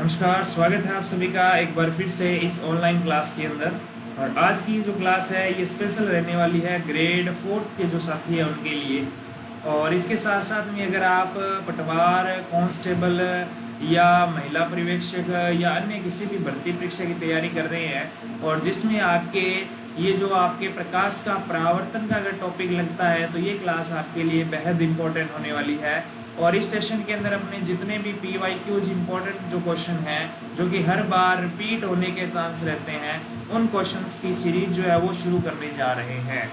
नमस्कार, स्वागत है आप सभी का एक बार फिर से इस ऑनलाइन क्लास के अंदर। और आज की जो क्लास है ये स्पेशल रहने वाली है ग्रेड फोर्थ के जो साथी हैं उनके लिए। और इसके साथ साथ में अगर आप पटवार, कांस्टेबल या महिला पर्यवेक्षक या अन्य किसी भी भर्ती परीक्षा की तैयारी कर रहे हैं और जिसमें आपके ये जो आपके प्रकाश का परावर्तन का अगर टॉपिक लगता है तो ये क्लास आपके लिए बेहद इम्पोर्टेंट होने वाली है। और इस सेशन के अंदर अपने जितने भी PYQs इंपॉर्टेंट जो क्वेश्चन हैं जो कि हर बार रिपीट होने के चांस रहते हैं उन क्वेश्चंस की सीरीज जो है वो शुरू करने जा रहे हैं।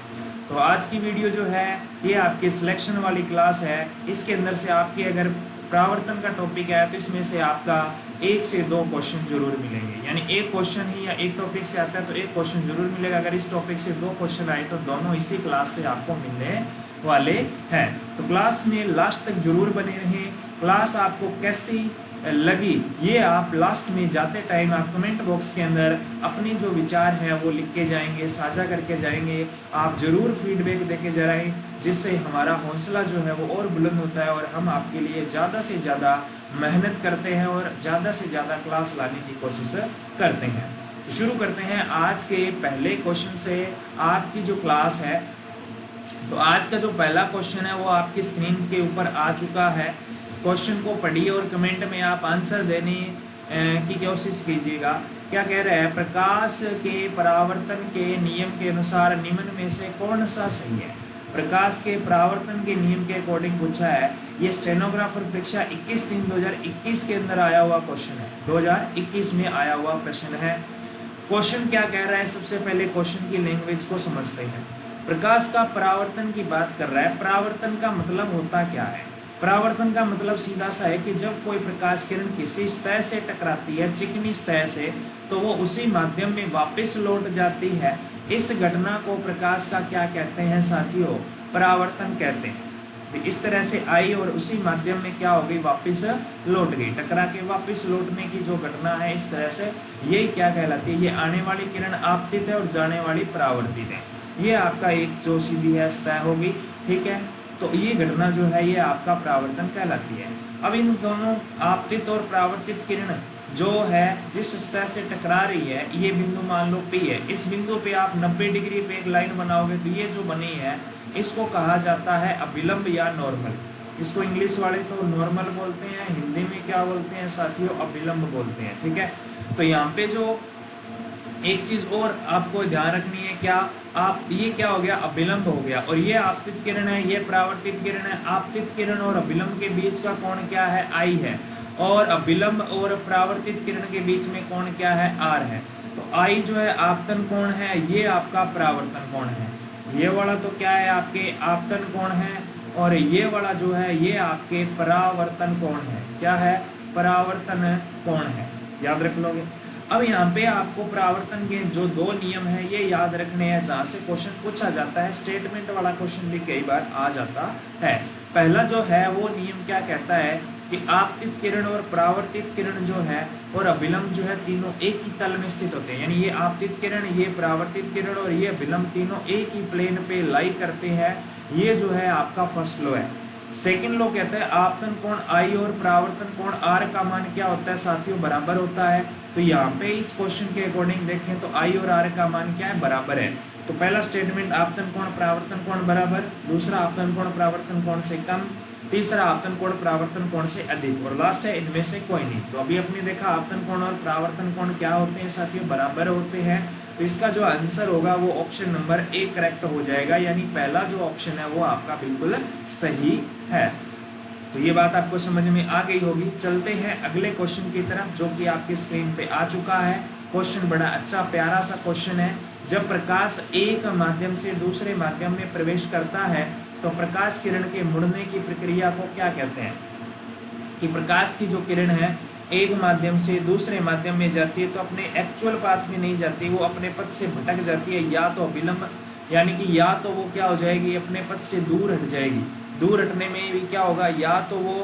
तो आज की वीडियो जो है ये आपके सिलेक्शन वाली क्लास है। इसके अंदर से आपके अगर परावर्तन का टॉपिक है तो इसमें से आपका 1 से 2 क्वेश्चन जरूर मिलेंगे, यानी एक क्वेश्चन ही या एक टॉपिक से आता है तो एक क्वेश्चन जरूर मिलेगा। अगर इस टॉपिक से 2 क्वेश्चन आए तो दोनों इसी क्लास से आपको मिलने वाले हैं। तो क्लास में लास्ट तक जरूर बने रहें। क्लास आपको कैसी लगी ये आप लास्ट में जाते टाइम आप कमेंट बॉक्स के अंदर अपनी जो विचार है वो लिख के जाएंगे, साझा करके जाएंगे। आप जरूर फीडबैक देके जाएं जिससे हमारा हौसला जो है वो और बुलंद होता है और हम आपके लिए ज़्यादा से ज़्यादा मेहनत करते हैं और ज़्यादा से ज़्यादा क्लास लाने की कोशिश करते हैं। तो शुरू करते हैं आज के पहले क्वेश्चन से। आपकी जो क्लास है तो आज का जो पहला क्वेश्चन है वो आपकी स्क्रीन के ऊपर आ चुका है। क्वेश्चन को पढ़िए और कमेंट में आप आंसर देने की कोशिश कीजिएगा। क्या कह रहा है, प्रकाश के परावर्तन के नियम के अनुसार निम्न में से कौन सा सही है। प्रकाश के परावर्तन के नियम के अकॉर्डिंग पूछा है। ये स्टेनोग्राफर परीक्षा 21/3/2021 के अंदर आया हुआ क्वेश्चन है, 2021 में आया हुआ प्रश्न है। क्वेश्चन क्या कह रहा है, सबसे पहले क्वेश्चन की लैंग्वेज को समझते हैं। प्रकाश का परावर्तन की बात कर रहा है। परावर्तन का मतलब होता क्या है। परावर्तन का मतलब सीधा सा है कि जब कोई प्रकाश किरण किसी सतह से टकराती है, चिकनी सतह से, तो वो उसी माध्यम में वापस लौट जाती है। इस घटना को प्रकाश का क्या कहते हैं साथियों, परावर्तन कहते हैं। इस तरह से आई और उसी माध्यम में क्या हो गई, वापस लौट गई, टकरा के वापस लौटने की जो घटना है इस तरह से ये क्या कहलाती है। ये आने वाली किरण आपतित है और जाने वाली परावर्तित है। ये आपका एक जो सीधी है सतह होगी, ठीक है। तो ये घटना जो है ये आपका परावर्तन कहलाती है। अब इन दोनों आपतित और परावर्तित किरण जो है जिस सतह से टकरा रही है, ये बिंदु मान लो P है। इस बिंदु पे आप 90 डिग्री पे एक लाइन बनाओगे तो ये जो बनी है इसको कहा जाता है अभिलंब या नॉर्मल। इसको इंग्लिश वाले तो नॉर्मल बोलते हैं, हिंदी में क्या बोलते हैं साथियों, अभिलंब बोलते हैं, ठीक है। तो यहाँ पे जो एक चीज और आपको ध्यान रखनी है, क्या आप ये क्या हो गया, अभिलंब हो गया। और ये आपतित किरण है, ये परावर्तित किरण है। आपतित किरण और अभिलंब के बीच का कोण क्या है, I है। और अभिलंब और परावर्तित किरण के बीच में कोण क्या है, R है। तो I जो है आपतन कोण है, ये आपका परावर्तन कोण है। ये वाला तो क्या है, आपके आपतन कोण है। और ये वाला जो है ये आपके परावर्तन कोण है। क्या है, परावर्तन कोण है, याद रख लोगे। अब यहाँ पे आपको परावर्तन के जो 2 नियम है ये याद रखने हैं, जहाँ से क्वेश्चन पूछा जाता है। स्टेटमेंट वाला क्वेश्चन भी कई बार आ जाता है। पहला जो है वो नियम क्या कहता है कि आपतित किरण और परावर्तित किरण जो है और अभिलंब जो है तीनों एक ही तल में स्थित होते हैं। यानी ये आपतित किरण, ये परावर्तित किरण और ये अभिलंब तीनों एक ही प्लेन पे लाई करते हैं। ये जो है आपका फर्स्ट लॉ है। सेकेंड लॉ कहता है आपतन कोण I और परावर्तन कोण R का मान क्या होता है साथियों, बराबर होता है। तो यहाँ पे इस क्वेश्चन के अकॉर्डिंग देखें तो I और R का मान क्या है, बराबर है। तो पहला स्टेटमेंट आपतन कोण परावर्तन कोण बराबर, दूसरा आपतन कोण परावर्तन कोण से कम, तीसरा आपतन कोण परावर्तन कोण से अधिक, और लास्ट है इनमें से कोई नहीं। तो अभी अपने देखा आपतन कोण और परावर्तन कोण क्या होते हैं साथियों, बराबर होते हैं। तो इसका जो आंसर होगा वो ऑप्शन नंबर A करेक्ट हो जाएगा, यानी पहला जो ऑप्शन है वो आपका बिल्कुल सही है। तो ये बात आपको समझ में आ गई होगी। चलते हैं अगले क्वेश्चन की तरफ जो कि आपकी स्क्रीन पे आ चुका है। क्वेश्चन बड़ा अच्छा प्यारा सा क्वेश्चन है। जब प्रकाश एक माध्यम से दूसरे माध्यम में प्रवेश करता है तो प्रकाश किरण के मुड़ने की प्रक्रिया को क्या कहते हैं। कि प्रकाश की जो किरण है एक माध्यम से दूसरे माध्यम में जाती है तो अपने एक्चुअल पाथ में नहीं जाती, वो अपने पथ से भटक जाती है, या तो अभिलंब, यानी कि या तो वो क्या हो जाएगी, अपने पथ से दूर हट जाएगी। दूर हटने में भी क्या होगा, या तो वो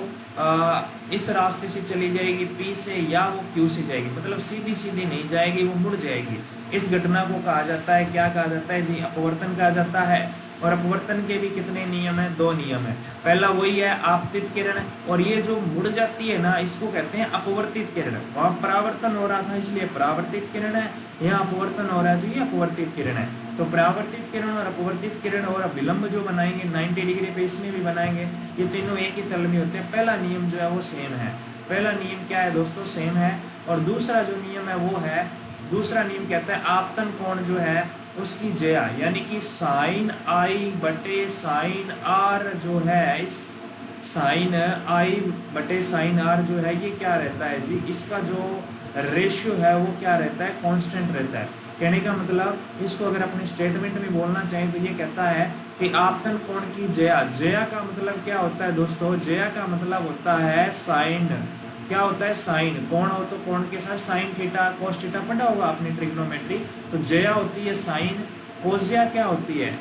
इस रास्ते से चली जाएगी P से, या वो Q से जाएगी, मतलब सीधी सीधी नहीं जाएगी, वो मुड़ जाएगी। इस घटना को कहा जाता है, क्या कहा जाता है जी, अपवर्तन कहा जाता है। और अपवर्तन के भी कितने नियम है? 2 नियम है। पहला वही है आपतित किरण, और ये जो मुड़ जाती है ना इसको कहते हैं अपवर्तित किरण। वहां परावर्तन हो रहा था इसलिए परावर्तित किरण है, यहाँ अपवर्तन हो रहा है तो ये अपवर्तित किरण है। तो परावर्तित किरण और अपवर्तित किरण और विलंब जो बनाएंगे 90 डिग्री पे, इसमें भी बनाएंगे, ये तीनों एक ही तल में होते हैं। पहला नियम जो है वो सेम है। पहला नियम क्या है दोस्तों? सेम है। और दूसरा जो नियम है वो है, दूसरा नियम कहता है आपतन कोण जो है उसकी जया, यानी कि साइन आई बटे साइन आर जो है, इस साइन आई बटे साइन आर जो है ये क्या रहता है जी? इसका जो रेशियो है वो क्या रहता है? कांस्टेंट रहता है। कहने का मतलब इसको अगर अपने स्टेटमेंट में बोलना चाहें तो ये कहता है कि आपतन कोण की जया, जया का मतलब क्या होता है दोस्तों? जया का मतलब होता है साइन। क्या होता है? साइन। कोण हो तो कोण के साथ साइन थीटा कोस थीटा पढ़ा होगा आपने ट्रिग्नोमेट्री। तो जया होती है साइन, कोज्या क्या होती है?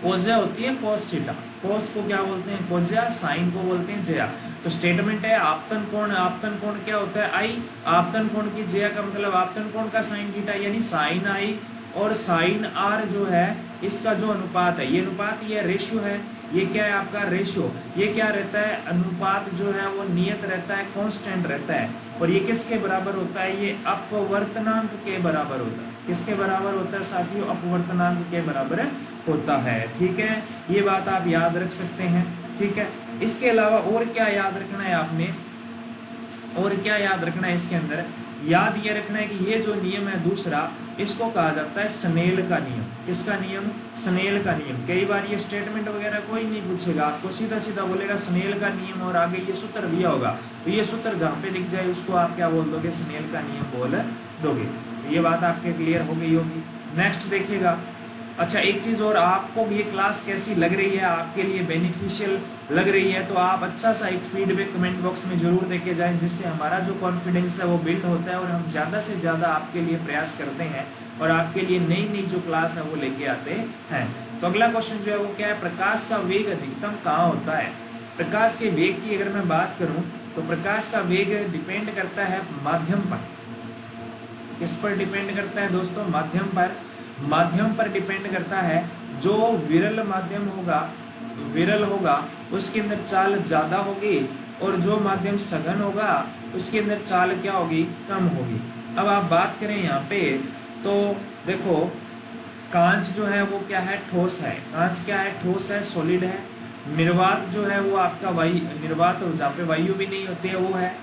कोज्या होती है कोस थीटा। कोस को क्या बोलते हैं? कोज्या। साइन को बोलते हैं जया। तो स्टेटमेंट है आपतन कोण, आपतन कोण क्या होता है? आई। आपतन कोण की जया का मतलब आपतन कोण का साइन थीटा, यानी साइन आई और साइन आर जो है इसका जो अनुपात है, ये अनुपात, ये रेशियो है, ये क्या है आपका? रेशियो। ये क्या रहता है? अनुपात जो है वो नियत रहता है, कांस्टेंट रहता है। और ये किसके बराबर होता है? ये अपवर्तनांक के बराबर होता है। किसके बराबर होता है साथियों? अपवर्तनांक के बराबर होता है। ठीक है, ये बात आप याद रख सकते हैं। ठीक है, इसके अलावा और क्या याद रखना है आपने? और क्या याद रखना है इसके अंदर? याद ये रखना है कि ये जो नियम है दूसरा, इसको कहा जाता है स्नेल का नियम। किसका नियम? स्नेल का नियम। कई बार ये स्टेटमेंट वगैरह कोई नहीं पूछेगा आपको, सीधा सीधा बोलेगा स्नेल का नियम और आगे ये सूत्र दिया होगा, तो ये सूत्र जहाँ पे दिख जाए उसको आप क्या बोल दोगे? स्नेल का नियम बोल दोगे। तो ये बात आपके क्लियर हो गई होगी। नेक्स्ट देखिएगा। अच्छा, एक चीज़ और, आपको ये क्लास कैसी लग रही है, आपके लिए बेनिफिशियल लग रही है तो आप अच्छा सा एक फीडबैक कमेंट बॉक्स में ज़रूर देके जाएं, जिससे हमारा जो कॉन्फिडेंस है वो बिल्ड होता है और हम ज़्यादा से ज़्यादा आपके लिए प्रयास करते हैं और आपके लिए नई नई जो क्लास है वो लेके आते हैं। तो अगला क्वेश्चन जो है वो क्या है? प्रकाश का वेग अधिकतम कहाँ होता है? प्रकाश के वेग की अगर मैं बात करूँ तो प्रकाश का वेग डिपेंड करता है माध्यम पर। किस पर डिपेंड करता है दोस्तों? माध्यम पर। माध्यम पर डिपेंड करता है। जो विरल माध्यम होगा, विरल होगा उसके अंदर चाल ज़्यादा होगी, और जो माध्यम सघन होगा उसके अंदर चाल क्या होगी? कम होगी। अब आप बात करें यहाँ पे तो देखो, कांच जो है वो क्या है? ठोस है। कांच क्या है? ठोस है, सॉलिड है। निर्वात जो है वो आपका वायु, निर्वात जहाँ पे वायु भी नहीं होती है वो है।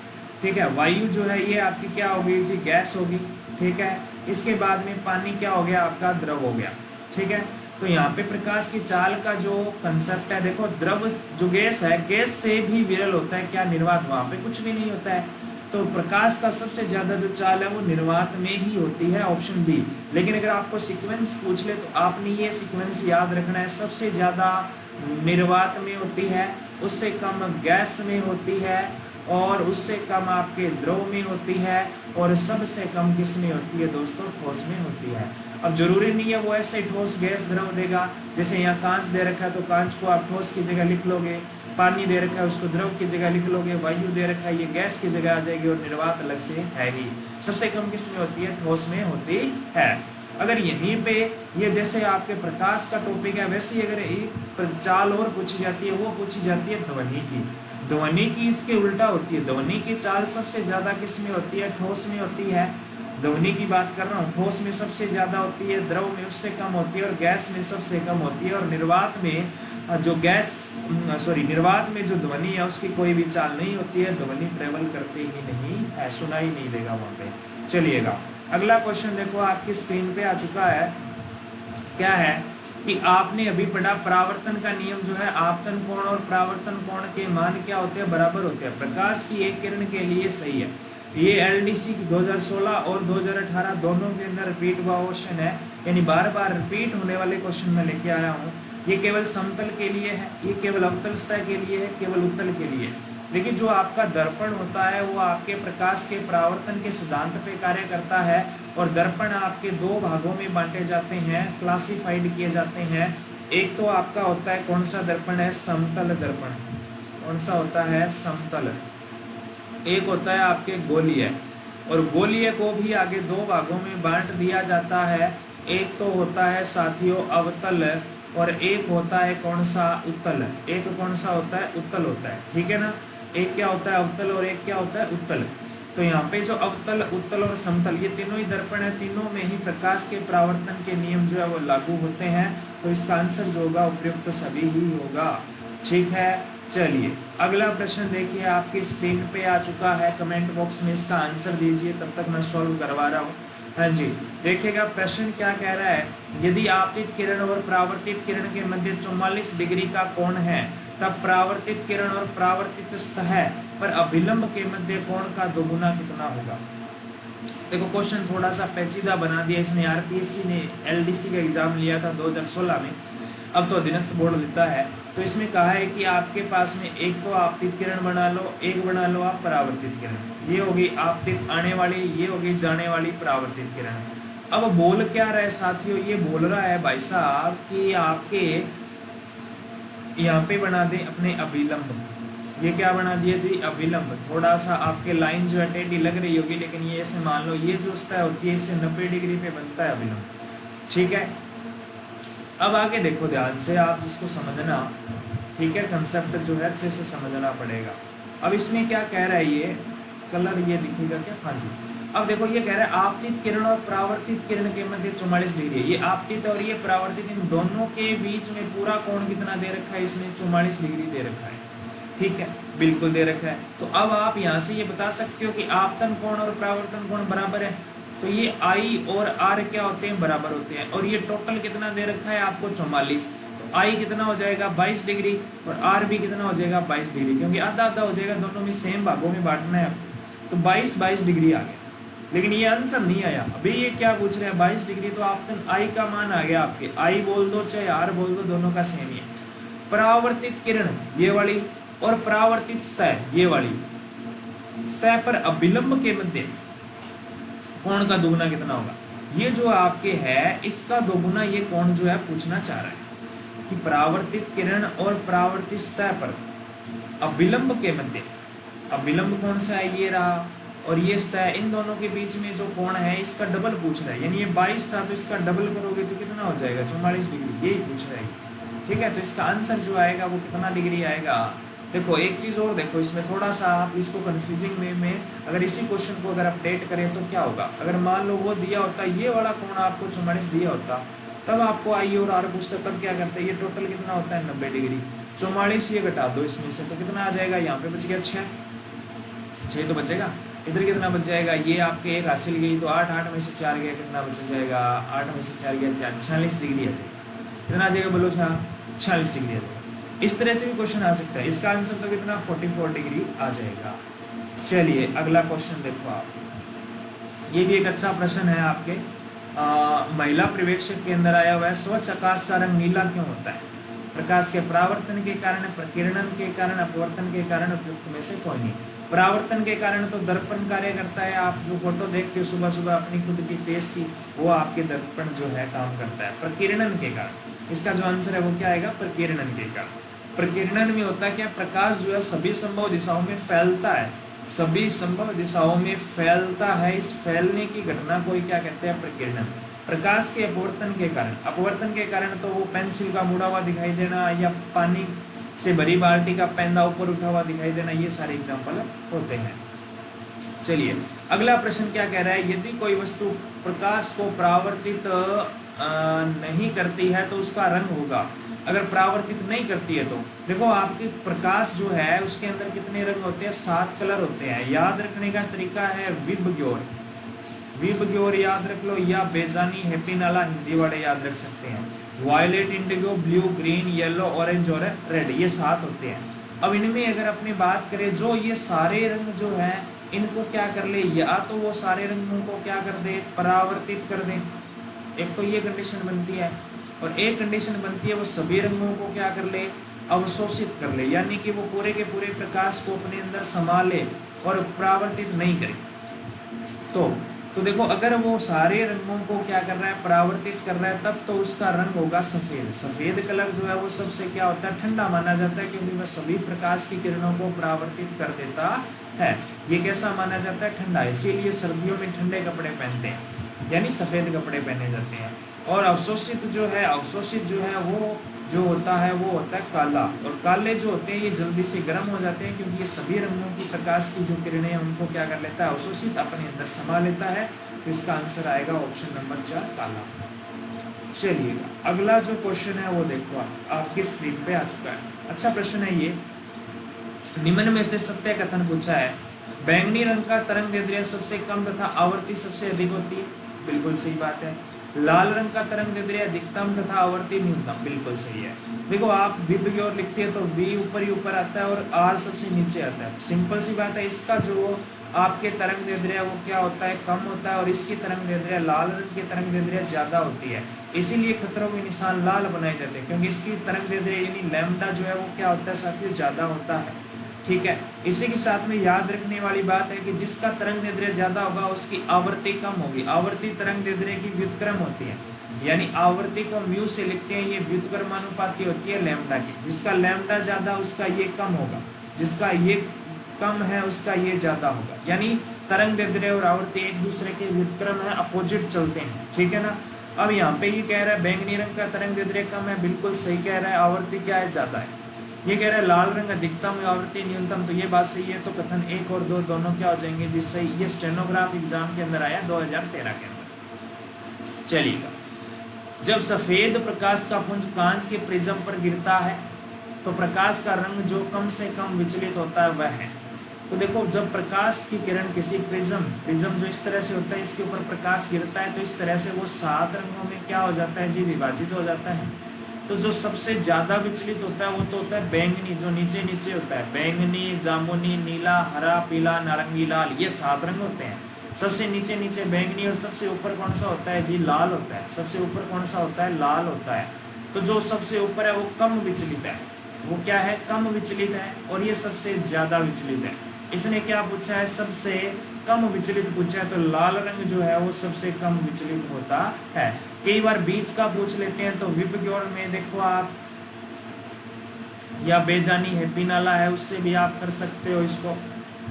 ठीक है, वायु जो है ये आपकी क्या होगी जी? गैस होगी। ठीक है, इसके बाद में पानी क्या हो गया? आपका द्रव हो गया। ठीक है, तो यहाँ पे प्रकाश की चाल का जो कंसेप्ट है, देखो द्रव जो गैस है, गैस से भी विरल होता है क्या? निर्वात। वहाँ पे कुछ भी नहीं होता है। तो प्रकाश का सबसे ज़्यादा जो चाल है वो निर्वात में ही होती है, ऑप्शन बी। लेकिन अगर आपको सीक्वेंस पूछ ले तो आपने ये सीक्वेंस याद रखना है, सबसे ज़्यादा निर्वात में होती है, उससे कम गैस में होती है, और उससे कम आपके द्रव में होती है, और सबसे कम किस में होती है दोस्तों? ठोस में होती है। अब जरूरी नहीं है वो ऐसे ठोस गैस द्रव देगा। जैसे यहाँ कांच दे रखा है तो कांच को आप ठोस की जगह लिख लोगे, पानी दे रखा है उसको द्रव की जगह लिख लोगे, वायु दे रखा है ये गैस की जगह आ जाएगी, और निर्वात अलग से है ही। सबसे कम किस में होती है? ठोस में होती है। अगर यहीं पे ये जैसे आपके प्रकाश का टॉपिक है, वैसे ही अगर एक चाल और पूछी जाती है, वो पूछी जाती है ध्वनि की। ध्वनि की इसके उल्टा होती है। ध्वनि की चाल सबसे ज़्यादा किस में होती है? ठोस में होती है। ध्वनि की बात कर रहा हूँ। ठोस में सबसे ज़्यादा होती है, द्रव में उससे कम होती है, और गैस में सबसे कम होती है। और निर्वात में जो निर्वात में जो ध्वनि है उसकी कोई भी चाल नहीं होती है, ध्वनि ट्रेवल करते ही नहीं है, सुनाई नहीं देगा वहाँ पे। चलिएगा, अगला क्वेश्चन देखो आपकी स्क्रीन पे आ चुका है। क्या है कि आपने अभी पढ़ा परावर्तन का नियम जो है, आपतन कोण और परावर्तन कोण के मान क्या होते हैं? बराबर होते हैं। प्रकाश की एक किरण के लिए सही है। ये LDC 2016 और 2018 दोनों के अंदर रिपीट हुआ क्वेश्चन है, यानी बार बार रिपीट होने वाले क्वेश्चन में लेके आया हूँ। ये केवल समतल के लिए है, ये केवल अवतल सतह के लिए है, केवल उत्तल के लिए। देखिए, जो आपका दर्पण होता है वो आपके प्रकाश के परावर्तन के सिद्धांत पे कार्य करता है, और दर्पण आपके दो भागों में बांटे जाते हैं, क्लासिफाइड किए जाते हैं। एक तो आपका होता है, कौन सा दर्पण है? समतल दर्पण। कौन सा होता है? समतल। एक होता है आपके गोलीय, और गोलीय को भी आगे दो भागों में बांट दिया जाता है। एक तो होता है साथियों अवतल, और एक होता है कौन सा, उत्तल। एक कौन सा होता है, उत्तल होता है, ठीक है ना। एक क्या होता है, अवतल, और एक क्या होता है, उत्तल। तो यहाँ पे जो अवतल, उत्तल और समतल, ये तीनों ही दर्पण है, तीनों में ही प्रकाश के परावर्तन के नियम जो है वो लागू होते हैं। तो इसका आंसर जो होगा उपयुक्त सभी ही होगा, ठीक है। चलिए अगला प्रश्न देखिए, आपकी स्क्रीन पे आ चुका है, कमेंट बॉक्स में इसका आंसर दीजिए, तब तक मैं सॉल्व करवा रहा हूँ। हाँ जी, देखिएगा प्रश्न क्या कह रहा है, यदि आपतित किरण और परावर्तित किरण के मध्य 44 डिग्री का कोण है, तब परावर्तित किरण और परावर्तित सतह पर अभिलंब के मध्य कोण का दोगुना कितना होगा। देखो क्वेश्चन थोड़ा सा पेचीदा बना दिया इसने, आरपीएससी ने एलडीसी का एग्जाम लिया था 2016 में, अब तो अधीनस्थ बोर्ड लेता है। तो इसमें कहा है कि आपके पास में एक तो आपतित किरण बना लो, एक बना लो आप परावर्तित किरण। ये होगी आपतित आने वाली, ये होगी जाने वाली परावर्तित किरण। अब बोल क्या रहा है साथियों, ये बोल रहा है भाई साहब कि आपके यहाँ पे बना दें अपने अभिलंब। ये क्या बना दिया जी, अभिलंब। थोड़ा सा आपके लाइन जो है टेढ़ी लग रही होगी, लेकिन ये ऐसे मान लो ये जो सतह होती है इससे 90 डिग्री पे बनता है अभिलंब, ठीक है। अब आगे देखो ध्यान से, आप इसको समझना, ठीक है, कंसेप्ट जो है अच्छे से समझना पड़ेगा। अब इसमें क्या कह रहा है, ये कलर ये दिखेगा क्या, हाँ जी। अब देखो ये कह रहा है आपतित किरण और परावर्तित किरण के मध्य 44 डिग्री है। ये आपतित और ये परावर्तित, इन दोनों के बीच में पूरा कोण कितना दे रखा है, इसने 44 डिग्री दे रखा है, ठीक है, बिल्कुल दे रखा है। तो अब आप यहाँ से ये बता सकते हो कि आपतन कोण और परावर्तन कोण बराबर है, तो ये आई और आर क्या होते हैं, बराबर होते हैं। और ये टोटल कितना दे रखा है आपको, 44। तो आई कितना हो जाएगा 22 डिग्री, और आर भी कितना हो जाएगा 22 डिग्री, क्योंकि आधा आधा हो जाएगा, दोनों में सेम भागों में बांटना है आपको। तो 22 डिग्री आ गया, लेकिन ये आंसर नहीं आया। अभी ये क्या पूछ रहे हैं, 22 डिग्री, तो आपतन आई का मान आ गया आपके, आई बोल दो चाहे आर बोल दो, दोनों का सेम ही है। परावर्तित किरण ये वाली और परावर्तित सतह ये वाली, सतह पर अभिलंब के मध्य कोण का दोगुना कितना होगा। ये जो आपके है इसका दोगुना ये कोण जो है पूछना चाह रहा है कि परावर्तित किरण और परावर्तित सतह पर अभिलंब के मध्य, अभिलंब कौन सा है, ये रहा, और ये सतह, इन दोनों के बीच में जो कोण है इसका डबल पूछ रहा है। यानी ये 22 था तो इसका डबल करोगे तो कितना हो जाएगा, 44 डिग्री, यही पूछ रहा है, ठीक है। तो इसका आंसर जो आएगा वो कितना डिग्री आएगा। देखो एक चीज़ और देखो, इसमें थोड़ा सा आप इसको कंफ्यूजिंग वे में अगर इसी क्वेश्चन को अगर अपडेट करें तो क्या होगा, अगर मान लो वो दिया होता ये वाला कोण आपको 44 दिया होता, तब आपको आई और आर पूछता, तब क्या करते हैं, ये टोटल कितना होता है 90 डिग्री, 44 ये घटा दो इसमें से, तो कितना आ जाएगा, यहाँ पे बच गया 6 तो बचेगा, इधर कितना बच जाएगा, ये आपके एक हासिल गई तो 8 में से 4 गया, कितना बच जाएगा, 8 में से 4 गया 46 डिग्री आ जाएगा, कितना आ जाएगा बोलो, 46 डिग्री आ जाएगा। इस तरह से भी क्वेश्चन आ सकता है, इसका आंसर तो कितना 44 डिग्री आ जाएगा। चलिए अगला क्वेश्चन देखो आप, ये भी एक अच्छा प्रश्न है आपके, महिला पर्यवेक्षक के अंदर आया हुआ है, स्वच्छ आकाश का रंग नीला क्यों होता है, प्रकाश के परावर्तन के कारण, प्रकीर्णन के कारण, अपवर्तन के कारण, उपयुक्त में से कोई नहीं। परावर्तन के कारण तो दर्पण कार्य करता है, आप जो फोटो देखते हो सुबह सुबह अपनी खुद की फेस की, वो आपके दर्पण जो है काम करता है। प्रकीर्णन के कारण, इसका जो आंसर है वो क्या आएगा, प्रकीर्णन के कारण। प्रकीर्णन में होता है क्या, प्रकाश जो है सभी संभव दिशाओं में फैलता है, सभी संभव दिशाओं में फैलता है, इस फैलने की घटना को क्या कहते हैं, प्रकीर्णन। प्रकाश के अपवर्तन के कारण, अपवर्तन के कारण तो वो पेंसिल का मुड़ा हुआ दिखाई देना या पानी से भरी बाल्टी का पैंदा ऊपर उठा हुआ दिखाई देना, ये सारे एग्जाम्पल होते हैं। चलिए अगला प्रश्न क्या कह रहा है, यदि कोई वस्तु प्रकाश को परावर्तित नहीं करती है तो उसका रंग होगा, अगर परावर्तित नहीं करती है तो देखो आपकी प्रकाश जो है उसके अंदर कितने रंग होते हैं, 7 कलर होते हैं। याद रखने का तरीका है विबग्योर, विबग्योर याद रख लो, या बेजानी हैप्पी नाला हिंदी वाले याद रख सकते हैं। Violet, indigo, blue, green, yellow, orange और रेड, ये 7 होते हैं। अब इनमें अगर अपनी बात करें, जो ये सारे रंग जो हैं इनको क्या कर ले, या तो वो सारे रंगों को क्या कर दे, परावर्तित कर दें, एक तो ये कंडीशन बनती है, और एक कंडीशन बनती है वो सभी रंगों को क्या कर ले, अवशोषित कर ले, यानी कि वो पूरे के पूरे प्रकाश को अपने अंदर समा ले और परावर्तित नहीं करे। तो देखो अगर वो सारे रंगों को क्या कर रहा है, परावर्तित कर रहा है, तब तो उसका रंग होगा सफ़ेद। सफ़ेद कलर जो है वो सबसे क्या होता है, ठंडा माना जाता है, क्योंकि वह सभी प्रकाश की किरणों को परावर्तित कर देता है। ये कैसा माना जाता है, ठंडा। इसीलिए सर्दियों में ठंडे कपड़े पहनते हैं, यानी सफ़ेद कपड़े पहने जाते हैं। और अवशोषित जो है, अवशोषित जो है वो जो होता है वो होता है काला। और काले जो होते हैं ये जल्दी से गर्म हो जाते हैं, क्योंकि ये सभी रंगों की प्रकाश की जो किरणें हैं उनको क्या कर लेता है, अवशोषित अपने अंदर समा लेता है। तो इसका आंसर आएगा ऑप्शन नंबर 4 काला। चलिएगा अगला जो क्वेश्चन है वो देखो आपकी स्क्रीन पे आ चुका है। अच्छा प्रश्न है ये, निम्न में से सत्य कथन पूछा है, बैंगनी रंग का तरंग दैर्ध्य सबसे कम तथा आवर्ती सबसे अधिक होती है, बिल्कुल सही बात है। लाल रंग का तरंग दैर्ध्य अधिकतम तथा आवर्ती न्यूनतम, बिल्कुल सही है। देखो आप विब की ओर लिखते हैं तो वी ऊपर ही ऊपर आता है और आर सबसे नीचे आता है, सिंपल सी बात है। इसका जो आपके तरंग दैर्ध्य वो क्या होता है, कम होता है, और इसकी तरंग दैर्ध्य लाल रंग की तरंग दैर्ध्य ज्यादा होती है। इसीलिए खतरों के निशान लाल बनाए जाते हैं, क्योंकि इसकी तरंग दैर्ध्य यानी लैम्डा जो है वो क्या होता है साथियों, ज्यादा होता है। ठीक है, इसी के साथ में याद रखने वाली बात है कि जिसका तरंग दैर्ध्य ज्यादा होगा उसकी आवृत्ति कम होगी। आवर्ती तरंग दैर्ध्य की व्युत्क्रम होती है, यानी आवृत्ति को म्यू से लिखते हैं, ये व्युत्क्रमानुपाती होती है लैम्डा की। जिसका लैम्डा ज्यादा उसका ये कम होगा, जिसका ये कम है उसका ये ज्यादा होगा। यानी तरंग दैर्ध्य और आवृत्ति एक दूसरे के व्युत्क्रम है, अपोजिट चलते हैं। ठीक है ना। अब यहाँ पे ये कह रहा है बैंगनी रंग का तरंग दैर्ध्य कम है, बिल्कुल सही कह रहा है। आवृत्ति क्या है, ज्यादा है। ये कह रहा है लाल रंग अधिकतम आवृत्ति न्यूनतम, तो ये बात सही है। तो कथन 1 और 2 दोनों क्या हो जाएंगे, जिससे ये स्टेनोग्राफ एग्जाम के अंदर आया 2013 के अंदर। चलिएगा, जब सफेद प्रकाश का पुंज कांच के प्रिज्म पर गिरता है तो प्रकाश का रंग जो कम से कम विचलित होता है वह है। तो देखो जब प्रकाश की किरण किसी प्रिज्म जो इस तरह से होता है, इसके ऊपर प्रकाश गिरता है तो इस तरह से वो 7 रंगों में क्या हो जाता है जी, विभाजित हो जाता है। तो जो सबसे ज्यादा विचलित होता है वो तो होता है बैंगनी, जो नीचे नीचे होता है, बैंगनी, जामुनी, नीला, हरा, पीला, नारंगी, लाल, ये 7 रंग होते हैं। सबसे नीचे नीचे बैंगनी और सबसे ऊपर कौन सा होता है जी, लाल होता है। सबसे ऊपर कौन सा होता है, लाल होता है। तो जो सबसे ऊपर है वो कम विचलित है, वो क्या है, कम विचलित है, और ये सबसे ज्यादा विचलित है। इसने क्या पूछा है, सबसे कम विचलित पूछा है, तो लाल रंग जो है वो सबसे कम विचलित होता है। कई बार बीच का पूछ लेते हैं, तो विब की ओर में देखो आप, या बेजानी हैप्पी नाला है उससे भी आप कर सकते हो इसको।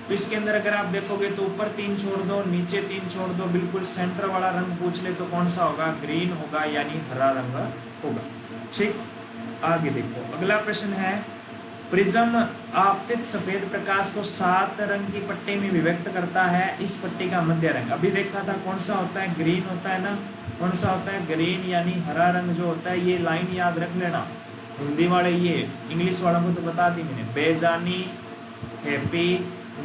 तो इसके अंदर अगर आप देखोगे तो ऊपर 3 छोड़ दो, नीचे 3 छोड़ दो, बिल्कुल सेंटर वाला रंग पूछ ले तो कौन सा होगा, ग्रीन होगा, यानी हरा रंग होगा। ठीक, आगे देखो अगला प्रश्न है, प्रिज्म आपतित सफेद प्रकाश को 7 रंग की पट्टी में विभक्त करता है, इस पट्टी का मध्य रंग, अभी देखा था कौन सा होता है, ग्रीन होता है ना। कौन सा होता है, ग्रीन, यानी हरा रंग जो होता है। ये लाइन याद रख लेना, हिंदी वाले ये, इंग्लिश वालों को तो बता दी मैंने। बेजानी हैप्पी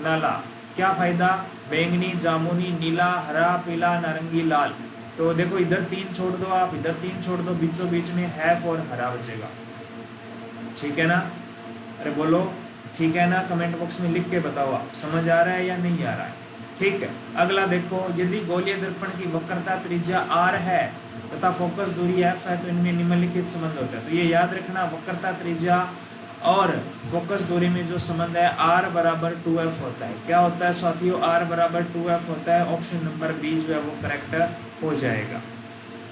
नाला, क्या फायदा, बैंगनी, जामुनी, नीला, हरा, पीला, नारंगी, लाल। तो देखो इधर 3 छोड़ दो आप, इधर 3 छोड़ दो, बीचों बीच में हैफ और हरा बचेगा। ठीक है ना, अरे बोलो ठीक है ना, कमेंट बॉक्स में लिख के बताओ आप समझ आ रहा है या नहीं आ रहा है। ठीक है, अगला देखो, यदि गोलीय दर्पण की वक्रता त्रिज्या r है तथा फोकस दूरी f है तो इनमें निम्नलिखित संबंध होता है। तो ये याद रखना, वक्रता त्रिज्या और फोकस दूरी में जो संबंध है r बराबर 2f होता है। क्या होता है साथियों, r बराबर 2f होता है। ऑप्शन नंबर बी जो है वो करेक्ट हो जाएगा।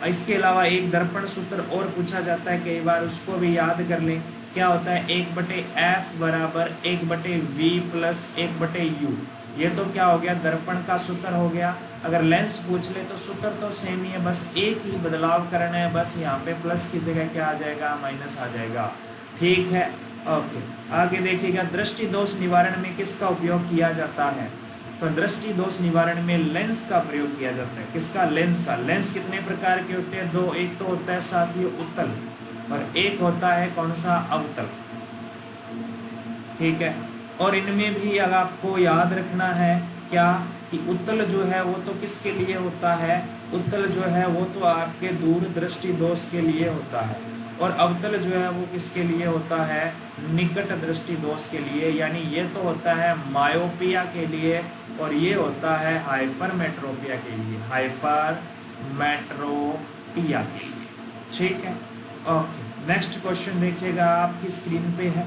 इसके अलावा एक दर्पण सूत्र और पूछा जाता है कई बार, उसको भी याद कर लें। क्या होता है, 1/f बराबर 1/v प्लस 1/u। ये तो क्या हो गया, दर्पण का सूत्र हो गया। अगर लेंस पूछ ले तो सूत्र तो सेम ही है, बस एक ही बदलाव करना है, बस यहाँ पे प्लस की जगह क्या आ जाएगा, माइनस आ जाएगा। ठीक है, ओके। आगे देखिएगा, दृष्टि दोष निवारण में किसका उपयोग किया जाता है। तो दृष्टि दोष निवारण में लेंस का प्रयोग किया जाता है। किसका, लेंस का। लेंस कितने प्रकार के होते हैं, 2। एक तो होता है साथियों उत्तल, और एक होता है कौन सा, अवतल। ठीक है, और इनमें भी अगर आपको याद रखना है क्या, कि उत्तल जो है वो तो किसके लिए होता है, उत्तल जो है वो तो आपके दूर दृष्टि दोष के लिए होता है, और अवतल जो है वो किसके लिए होता है, निकट दृष्टि दोष के लिए। यानी ये तो होता है मायोपिया के लिए, और ये होता है हाइपरमेट्रोपिया के लिए, हाइपरमेट्रोपिया के लिए। ठीक है, ओके। नेक्स्ट क्वेश्चन देखिएगा, आपकी स्क्रीन पे है।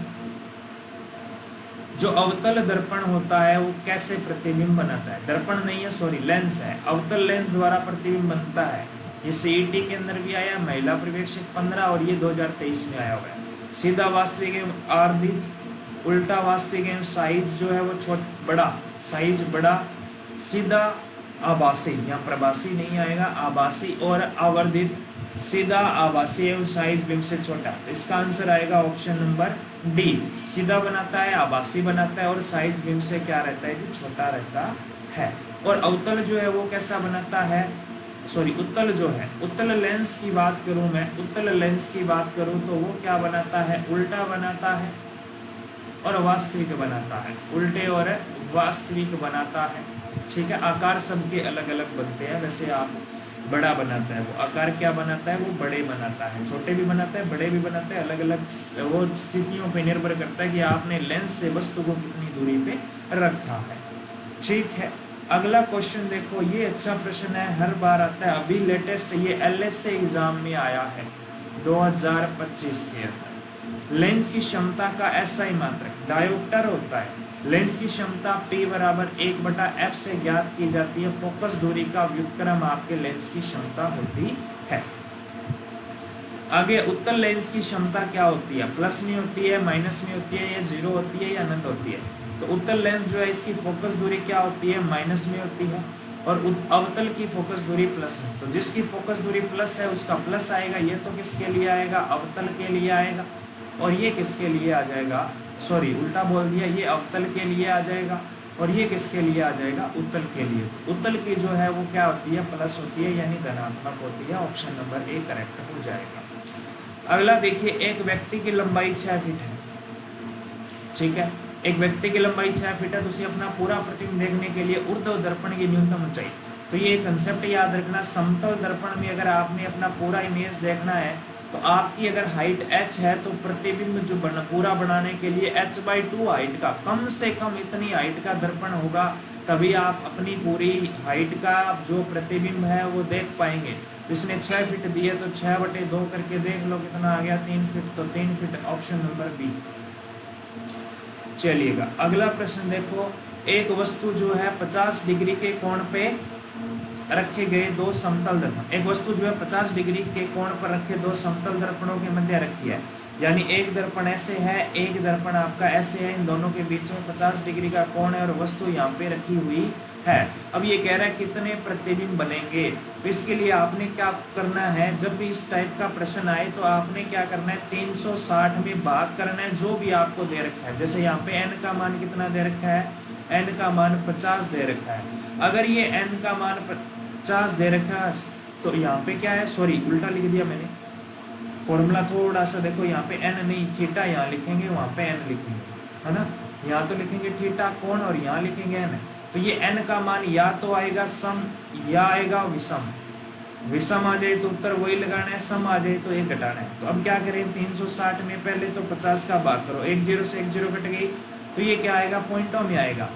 जो अवतल दर्पण होता है वो कैसे प्रतिबिंब बनाता है, दर्पण नहीं है सॉरी, लेंस है। अवतल लेंस द्वारा प्रतिबिंब बनता है। ये सीईटी के अंदर भी आया, महिला प्रवेशिक 15, और ये 2023 में आया हुआ है। सीधा वास्तविक एवं आवर्धित, उल्टा वास्तविक एवं साइज जो है वो बड़ा, साइज बड़ा, सीधा आभासी, यहाँ प्रवासी नहीं आएगा, आभासी और आवर्धित सीधा, आभासी एवं साइज बिंब से छोटा। तो इसका आंसर आएगा ऑप्शन नंबर डी। सीधा बनाता है, आभासी बनाता है और साइज बिंब से क्या रहता है जी, छोटा रहता है। और अवतल जो है वो कैसा बनाता है, सॉरी उत्तल जो है, उत्तल लेंस की बात करूं मैं, उत्तल लेंस की बात करूं तो वो क्या बनाता है, उल्टा बनाता है और वास्तविक बनाता है, उल्टे और वास्तविक बनाता है। ठीक है, आकार सबके अलग अलग बनते हैं। वैसे आप बड़ा बनाता है, वो आकार क्या बनाता है, वो बड़े बनाता है, छोटे भी बनाता है, बड़े भी बनाता है, अलग अलग वो स्थितियों पे निर्भर करता है कि आपने लेंस से वस्तु को कितनी दूरी पे रखा है। ठीक है, अगला क्वेश्चन देखो, ये अच्छा प्रश्न है, हर बार आता है, अभी लेटेस्ट ये LSA एग्जाम में आया है 2025 के अंदर। लेंस की क्षमता का SI मात्रक डायोप्टर होता है। लेंस की क्षमता P बराबर 1/f से ज्ञात की जाती है। फोकस दूरी का व्युत्क्रम आपके लेंस की क्षमता होती है। आगे उत्तल लेंस की क्षमता क्या होती है, प्लस में होती है, माइनस में होती है, या जीरो होती है, या अनंत होती है। तो उत्तल लेंस जो है इसकी फोकस दूरी क्या होती है, माइनस में होती है, और अवतल की फोकस दूरी प्लस में। तो जिसकी फोकस दूरी प्लस है उसका प्लस आएगा, ये तो किसके लिए आएगा, अवतल के लिए आएगा, और ये किसके लिए आ जाएगा, सॉरी उल्टा बोल दिया, ये अवतल के लिए आ जाएगा, और ये किसके लिए आ जाएगा, उत्तल के लिए। तो उत्तल की जो है वो क्या होती है, प्लस होती है, यानी धनात्मक होती है। ऑप्शन नंबर ए करेक्ट हो जाएगा। अगला देखिए, एक व्यक्ति की लंबाई 6 फीट है। ठीक है, एक व्यक्ति की लंबाई 6 फीट है, तो उसे अपना पूरा प्रतिबिंब देखने के लिए ऊर्ध्व दर्पण की न्यूनतम ऊंचाई। तो ये कंसेप्ट याद रखना, समतल दर्पण में अगर आपने अपना पूरा इमेज देखना है तो आपकी अगर हाइट h है तो प्रतिबिंब जो पूरा बनाने के लिए h/2 हाइट का, कम से कम इतनी हाइट का दर्पण होगा, तभी आप अपनी पूरी हाइट का जो प्रतिबिंब है वो देख पाएंगे। तो इसने 6 फीट दिए तो 6/2 करके देख लो कितना आ गया, 3 फीट। तो 3 फीट ऑप्शन नंबर बी। चलिएगा अगला प्रश्न देखो, एक वस्तु जो है 50 डिग्री के कोण पे रखे गए दो समतल दर्पण, एक वस्तु जो है 50 डिग्री के कोण पर रखे दो समतल दर्पणों के मध्य रखी है। यानी एक दर्पण ऐसे है, एक दर्पण आपका ऐसे है, इन दोनों के बीच में 50 डिग्री का कोण है और वस्तु यहाँ पे रखी हुई है। अब ये कह रहा है कितने प्रतिबिंब बनेंगे। तो इसके लिए आपने क्या करना है, जब भी इस टाइप का प्रश्न आए तो आपने क्या करना है, 360 में भाग करना है जो भी आपको दे रखा है। जैसे यहाँ पे n का मान कितना दे रखा है, n का मान 50 दे रखा है। अगर ये n का मान 50 दे रखा है तो यहाँ पे क्या है, सॉरी उल्टा लिख दिया मैंने, फॉर्मूला थोड़ा सा देखो, यहाँ पे n नहीं थीटा यहाँ लिखेंगे, वहाँ पे n लिखेंगे, है ना। यहाँ तो लिखेंगे थीटा कोण और यहाँ लिखेंगे n। तो ये n का मान या तो आएगा सम या आएगा विषम। विषम आ जाए तो उत्तर वही लगाना है, सम आ जाए तो 1 घटाना है। तो अब क्या करें, 360 में पहले तो 50 का भाग करो, 1 0 से 1 0 कट गई, तो ये क्या आएगा, पॉइंटों में आएगा,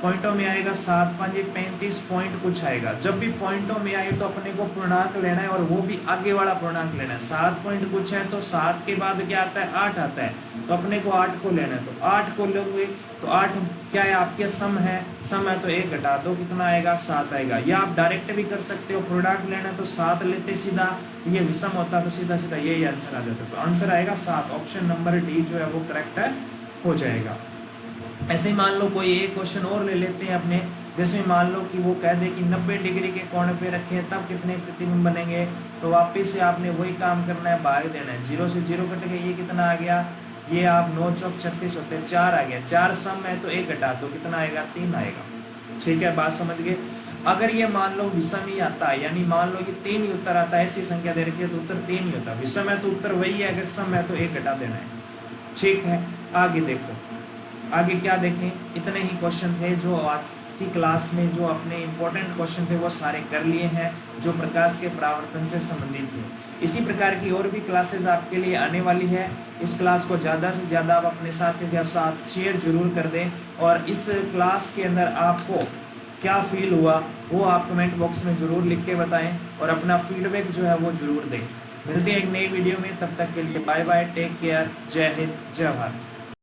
पॉइंटों में आएगा 7 5 35 पॉइंट कुछ आएगा। जब भी पॉइंटों में आए तो अपने को पूर्णांक लेना है और वो भी आगे वाला पूर्णांक लेना है। 7 पॉइंट कुछ है तो 7 के बाद क्या आता है, 8 आता है, तो अपने को 8 को लेना है। तो 8 को लोगे तो 8 क्या है आपके सम है, सम है तो 1 घटा दो, कितना आएगा, 7 आएगा। या आप डायरेक्ट भी कर सकते हो, पूर्णांक लेना है तो 7 लेते सीधा, तो ये विषम होता तो सीधा सीधा यही आंसर आ जाता। तो आंसर आएगा 7, ऑप्शन नंबर डी जो है वो करेक्ट हो जाएगा। ऐसे ही मान लो कोई एक क्वेश्चन और ले लेते हैं अपने, जिसमें मान लो कि वो कह दे कि 90 डिग्री के कोण पे रखें तब कितने प्रतिबिंब बनेंगे। तो वापस से आपने वही काम करना है, भाग देना है, 0 से 0 कट गया, ये कितना आ गया, ये आप 9 चौक 36 होते हैं, 4 आ गया, 4 सम है तो 1 घटा दो, कितना आएगा, 3 आएगा। ठीक है, बात समझ गए। अगर ये मान लो विषम ही आता है, यानी मान लो कि 3 ही उत्तर आता है, ऐसी संख्या दे रखी है तो उत्तर 3 ही होता है। विषम है तो उत्तर वही है, अगर सम है तो 1 घटा देना है। ठीक है, आगे देखो, आगे क्या देखें, इतने ही क्वेश्चन थे जो आज की क्लास में जो अपने इम्पोर्टेंट क्वेश्चन थे वो सारे कर लिए हैं, जो प्रकाश के परावर्तन से संबंधित थे। इसी प्रकार की और भी क्लासेस आपके लिए आने वाली है। इस क्लास को ज़्यादा से ज़्यादा आप अपने साथियों के साथ शेयर जरूर कर दें, और इस क्लास के अंदर आपको क्या फील हुआ वो आप कमेंट बॉक्स में ज़रूर लिख के बताएं, और अपना फीडबैक जो है वो ज़रूर दें। मिलते हैं एक नई वीडियो में, तब तक के लिए बाय बाय, टेक केयर, जय हिंद, जय भारत।